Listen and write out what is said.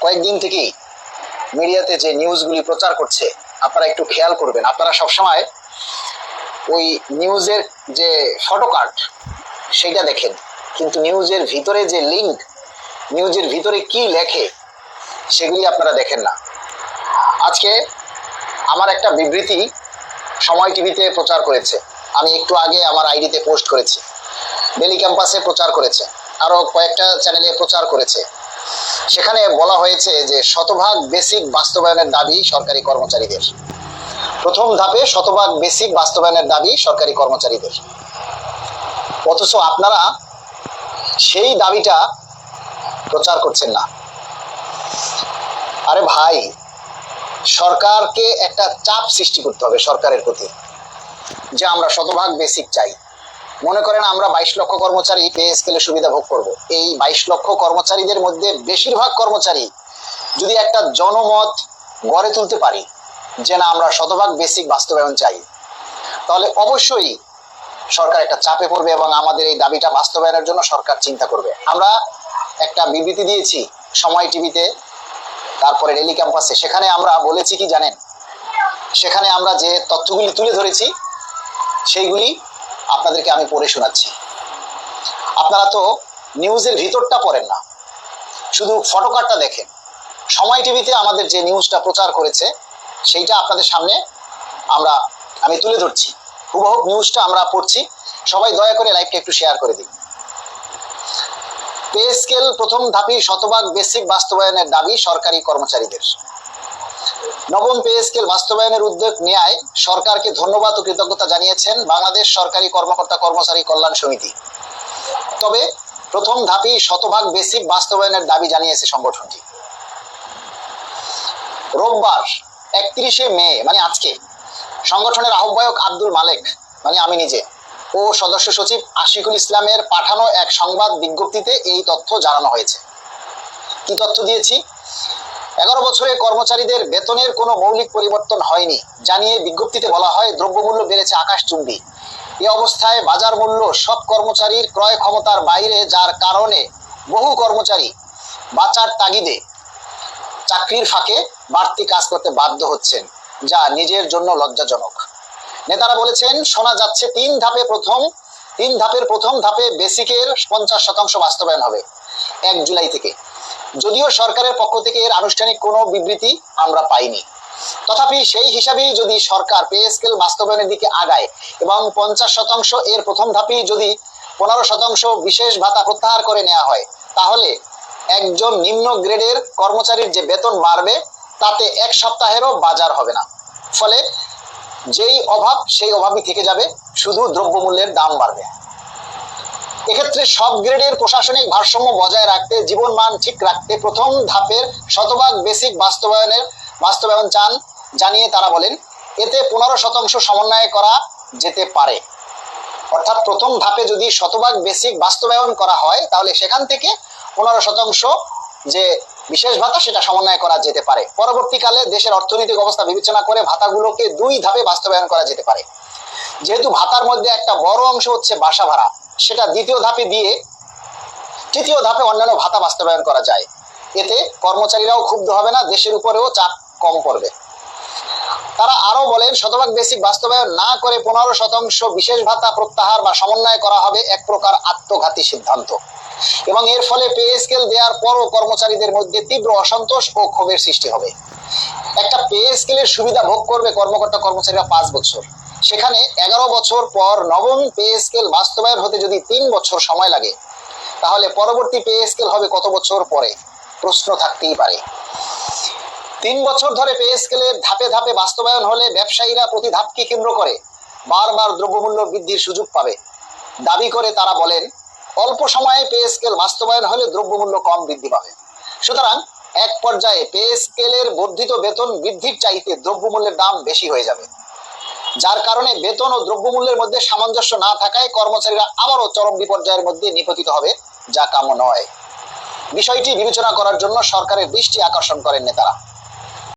কয়েকদিন থেকেই মিডিয়াতে যে নিউজগুলি প্রচার করছে আপনারা একটু খেয়াল করবেন। আপনারা সবসময় ওই নিউজের যে ফটোকার্ড সেইটা দেখেন, কিন্তু নিউজের ভিতরে যে লিঙ্ক, নিউজের ভিতরে কি লেখে সেগুলি আপনারা দেখেন না। আজকে আমার একটা বিবৃতি সময় টিভিতে প্রচার করেছে, আমি একটু আগে আমার আইডিতে পোস্ট করেছি, ডেলি ক্যাম্পাসে প্রচার করেছে, আরো কয়েকটা চ্যানেলে প্রচার করেছে। সেখানে বলা হয়েছে যে শতভাগ বেসিক বাস্তবায়নের দাবি সরকারি কর্মচারীদের। প্রথম ধাপে শতভাগ বেসিক বাস্তবায়নের দাবি সরকারি কর্মচারীদের, অথচ আপনারা সেই দাবিটা প্রচার করছেন না। আরে ভাই, সরকারকে একটা চাপ সৃষ্টি করতে হবে সরকারের প্রতি, যে আমরা শতভাগ বেসিক চাই। মনে করেন আমরা 22 লক্ষ কর্মচারী পে স্কেলে সুবিধা ভোগ করব। এই 22 লক্ষ কর্মচারীদের মধ্যে বেশিরভাগ কর্মচারী যদি একটা জনমত গড়ে তুলতে পারি যে না আমরা শতভাগ বেসিক বাস্তবায়ন চাই, তাহলে অবশ্যই সরকার একটা চাপে পড়বে এবং আমাদের এই দাবিটা বাস্তবায়নের জন্য সরকার চিন্তা করবে। আমরা একটা বিবৃতি দিয়েছি সময় টিভিতে, তারপরে ডেলি ক্যাম্পাসে। সেখানে আমরা বলেছি কি জানেন, সেখানে আমরা যে তথ্যগুলি তুলে ধরেছি সেইগুলি আপনাদেরকে আমি পড়ে শোনাচ্ছি। আপনারা তো নিউজের ভিতরটা পড়েন না, শুধু ফটোকার্ডটা দেখেন। সময় টিভিতে আমাদের যে নিউজটা প্রচার করেছে সেইটা আপনাদের সামনে আমি তুলে ধরছি, হুবহু নিউজটা আমরা পড়ছি। সবাই দয়া করে লাইভটা একটু শেয়ার করে দিন। পে স্কেল প্রথম ধাপে শতভাগ বেসিক বাস্তবায়নের দাবি সরকারি কর্মচারীদের। নবম পে স্কেল বাস্তবায়নের উদ্যোগ নেয় সরকারকে ধন্যবাদ ও কৃতজ্ঞতা জানিয়েছেন বাংলাদেশ সরকারি কর্মকর্তা কর্মচারী কল্যাণ সমিতি। তবে প্রথম ধাপে শতভাগ বেসিক বাস্তবায়নের দাবি জানিয়েছে সংগঠনটি। রোববার 31শে মে মানে আজকে সংগঠনের আহ্বায়ক আব্দুল মালেক মানে আমি নিজে ও সদস্য সচিব আশিকুল ইসলামের পাঠানো এক সংবাদ বিজ্ঞপ্তিতে এই তথ্য জানানো হয়েছে। কি তথ্য দিয়েছি? 11 বছরে কর্মচারীদের বেতনের কোনো মৌলিক পরিবর্তন হয়নি জানিয়ে বিজ্ঞপ্তিতে বলা হয় দ্রব্যমূল্য বেড়েছে আকাশচুম্বী। এ অবস্থায় বাজার মূল্য সব কর্মচারীর ক্রয় ক্ষমতার বাইরে, যার কারণে বহু কর্মচারী বাঁচার তাগিদে চাকরির ফাঁকে বাড়তি কাজ করতে বাধ্য হচ্ছেন, যা নিজের জন্য লজ্জাজনক। নেতারা বলেছেন, শোনা যাচ্ছে তিন ধাপের প্রথম ধাপে বেসিকের 50% বাস্তবায়ন হবে 1 জুলাই থেকে। যদিও সরকারের পক্ষ থেকে এর আনুষ্ঠানিক কোনো বিবৃতি আমরা পাইনি, তথাপি সেই হিসাবেই যদি সরকার পে স্কেল বাস্তবায়নের দিকে আগায় এবং 50% এর প্রথম ধাপেই যদি 15% বিশেষ ভাতা প্রত্যাহার করে নেওয়া হয়, তাহলে একজন নিম্ন গ্রেডের কর্মচারীর যে বেতন বাড়বে তাতে 1 সপ্তাহেরও বাজার হবে না। ফলে যেই অভাব সেই অভাবই থেকে যাবে, শুধু দ্রব্যমূল্যের দাম বাড়বে। এক্ষেত্রে সব গ্রেডের প্রশাসনিক ভারসাম্য বজায় রাখতে, জীবন মান ঠিক রাখতে প্রথম ধাপের শতভাগ বেসিক বাস্তবায়ন চান জানিয়ে তারা বলেন, এতে 15% সমন্বয় করা যেতে পারে। অর্থাৎ প্রথম ধাপে যদি শতভাগ বেসিক বাস্তবায়ন করা হয় তাহলে সেখান থেকে 15% যে বিশেষ ভাতা সেটা সমন্বয় করা যেতে পারে। পরবর্তীকালে দেশের অর্থনৈতিক অবস্থা বিবেচনা করে ভাতাগুলোকে 2 ধাপে বাস্তবায়ন করা যেতে পারে। যেহেতু ভাতার মধ্যে একটা বড় অংশ হচ্ছে বাসা ভাড়া, সেটা দ্বিতীয় ধাপে দিয়ে তৃতীয় ধাপে অন্যান্য ভাতা বাস্তবায়ন করা যায়। এতে কর্মচারীরাও ক্ষুব্ধ হবে না, দেশের উপরেও চাপ কম পড়বে। তারা আরো বলেন, শতভাগ বেসিক বাস্তবায়ন না করে 15% বিশেষ ভাতা প্রত্যাহার বা সমন্বয় করা হবে এক প্রকার আত্মঘাতী সিদ্ধান্ত, এবং এর ফলে পে স্কেল দেওয়ার পরও কর্মচারীদের মধ্যে তীব্র অসন্তোষ ও ক্ষোভের সৃষ্টি হবে। একটা পে স্কেলের সুবিধা ভোগ করবে কর্মকর্তা কর্মচারীরা 5 বছর, সেখানে 11 বছর পর নবম পে স্কেল বাস্তবায়ন হতে যদি 3 বছর সময় লাগে, তাহলে পরবর্তী পে স্কেল হবে কত বছর পরে? প্রশ্ন থাকতেই পারে। 3 বছর ধরে পে স্কেলের ধাপে ধাপে বাস্তবায়ন হলে ব্যবসায়ীরা প্রতি ধাপকে কেন্দ্র করে বারবার দ্রব্যমূল্য বৃদ্ধির সুযোগ পাবে দাবি করে তারা বলেন, অল্প সময়ে পে স্কেল বাস্তবায়ন হলে দ্রব্যমূল্য কম বৃদ্ধি পাবে। সুতরাং এক পর্যায়ে পে স্কেলের বর্ধিত বেতন বৃদ্ধির চাইতে দ্রব্যমূল্যের দাম বেশি হয়ে যাবে, যার কারণে বেতন ও দ্রব্যমূল্যের মধ্যে সামঞ্জস্য না থাকায় কর্মচারীরা আবারও চরম বিপর্যয়ের মধ্যে নিপতিত হবে, যা কাম্য নয়। বিষয়টি বিবেচনা করার জন্য সরকারের দৃষ্টি আকর্ষণ করেন নেতারা।